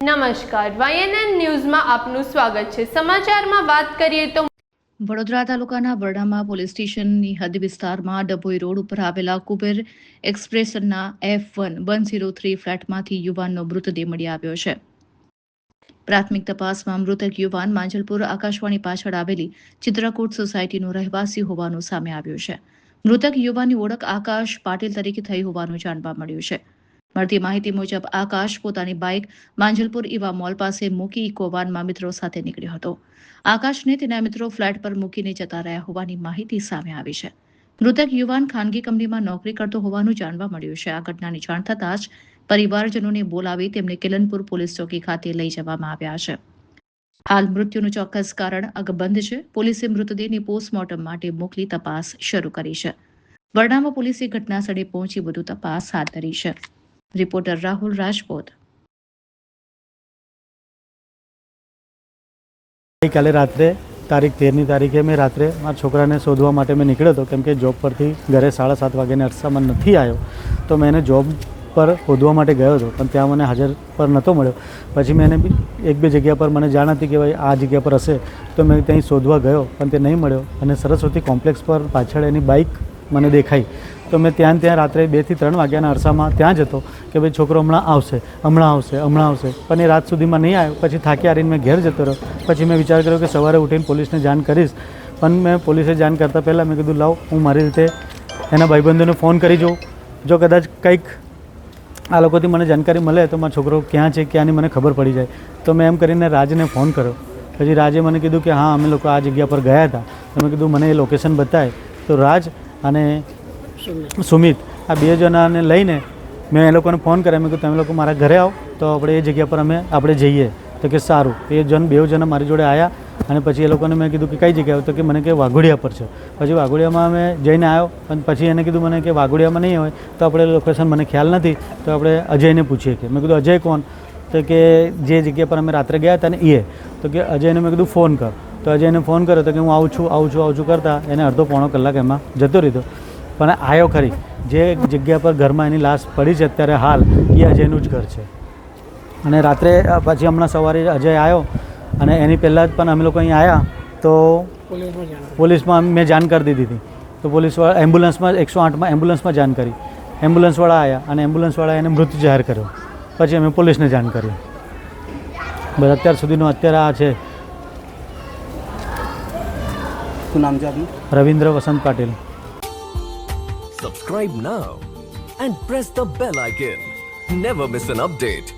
નમસ્કાર, YNN ન્યૂઝમાં આપનું સ્વાગત છે। સમાચારમાં વાત કરીએ તો વડોદરા તાલુકાના બરડામાં પોલીસ સ્ટેશનની હદ વિસ્તારમાં ડભોઈ રોડ ઉપર આવેલા કુબેર એક્સપ્રેસના F1-103 ફ્લેટમાંથી યુવાનનો મૃતદેહ મળી આવ્યો છે। પ્રાથમિક તપાસમાં મૃતક યુવાન માંજલપુર આકાશવાણી પાછળ આવેલી ચિત્રકૂટ સોસાયટીનો રહેવાસી હોવાનું સામે આવ્યું છે। મૃતક યુવાનની ઓળખ આકાશ પાટીલ તરીકે થઈ હોવાનું જાણવા મળ્યું છે। મળતી માહિતી મુજબ આકાશ પોતાની બાઇક માંજલપુર ઇવા મોલ પાસે મૂકી ઇકોવાનમાં મિત્રો સાથે નીકળ્યો હતો। આકાશને તેના મિત્રો ફ્લેટ પર મૂકીને જતા રહ્યા હોવાની માહિતી સામે આવી છે। મૃતક યુવાન ખાનગી કંપનીમાં નોકરી કરતો હોવાનું જાણવા મળ્યું છે। આ ઘટનાની જાણ થતાં જ પરિવારજનોને બોલાવી તેમને કેલનપુર પોલીસ ચોકી ખાતે લઈ જવામાં આવ્યા છે। હાલ મૃત્યુનું ચોક્કસ કારણ અકબંધ છે। પોલીસે મૃતદેહને પોસ્ટમોર્ટમ માટે મોકલી તપાસ શરૂ કરી છે। બરડામાં પોલીસે ઘટનાસ્થળે પહોંચી વધુ તપાસ હાથ ધરી છે। રિપોર્ટર રાહુલ રાજપૂત। ગઈકાલે રાત્રે તારીખ 13મી તારીખે મેં રાત્રે મારા છોકરાને શોધવા માટે મેં નીકળ્યો હતો, કેમ કે જોબ પરથી ઘરે 7:30 વાગ્યાના અરસામાં નથી આવ્યો, તો મેં એને જોબ પર શોધવા માટે ગયો હતો, પણ ત્યાં મને હાજર પર નહોતો મળ્યો। પછી મેં એને એક બે જગ્યા પર મને જાણ હતી કે ભાઈ આ જગ્યા પર હશે, તો મેં ત્યાં શોધવા ગયો પણ તે નહીં મળ્યો, અને સરસ્વતી કોમ્પ્લેક્સ પર પાછળ એની બાઇક મને દેખાઈ, તો મેં ત્યાં રાત્રે 2 થી 3 વાગ્યાના અરસામાં ત્યાં જ હતો કે ભાઈ છોકરો હમણાં આવશે, પણ એ રાત સુધીમાં નહીં આવ્યો। પછી થાકી હારીને મેં ઘેર જતો રહ્યો। પછી મેં વિચાર કર્યો કે સવારે ઉઠીને પોલીસને જાણ કરીશ, પણ મેં પોલીસે જાણ કરતાં પહેલાં મેં કીધું લાવ હું મારી રીતે એના ભાઈબંધોને ફોન કરી જોઉં, જો કદાચ કંઈક આ લોકોથી મને જાણકારી મળે તો મારો છોકરો ક્યાં છે ક્યાંની મને ખબર પડી જાય। તો મેં એમ કરીને રાજને ફોન કર્યો। પછી રાજે મને કીધું કે હા અમે લોકો આ જગ્યા પર ગયા હતા। તો મેં કીધું મને એ લોકેશન બતાવે, તો રાજ અને સુમિત આ 2 જણાને લઈને મેં એ લોકોને ફોન કર્યા। મેં કીધું તમે લોકો મારા ઘરે આવો તો આપણે એ જગ્યા પર આપણે જઈએ। તો કે સારું। એ 2 જણા મારી જોડે આવ્યા, અને પછી એ લોકોને મેં કીધું કે કઈ જગ્યાએ, તો કે મને કે વાઘોડિયા પર છે। પછી વાઘોડિયામાં અમે જઈને આવ્યો, અને પછી એને કીધું મને કે વાઘોડિયામાં નહીં હોય તો આપણે લોકેશન મને ખ્યાલ નથી, તો આપણે અજયને પૂછીએ। કે મેં કીધું અજય કોણ? તો કે જે જગ્યા પર અમે રાત્રે ગયા હતા ને એ। તો કે અજયને મેં કીધું ફોન કર, તો અજયને ફોન કર્યો તો કે હું આવું છું કરતાં એને અડધો પોણો કલાક એમાં જતો રહ્યો, પણ આવ્યો ખરી। જે જગ્યા પર ઘરમાં એની લાશ પડી છે અત્યારે હાલ, એ અજયનું જ ઘર છે। અને રાત્રે પછી હમણાં સવારે અજય આવ્યો, અને એની પહેલાં જ પણ અમે લોકો અહીં આવ્યા તો પોલીસમાં મેં જાણ કરી દીધી હતી। તો પોલીસવાળા એમ્બ્યુલન્સમાં 108માં એમ્બ્યુલન્સમાં જાણ કરી, એમ્બ્યુલન્સવાળા આવ્યા અને એમ્બ્યુલન્સવાળાએ એને મૃત જાહેર કર્યો। પછી અમે પોલીસને જાણ કરી। બસ અત્યાર સુધીનો અત્યારે આ છે। શું નામ છે આપનું? રવિન્દ્ર વસંત Patil. Subscribe now and press the bell icon. Never miss an update.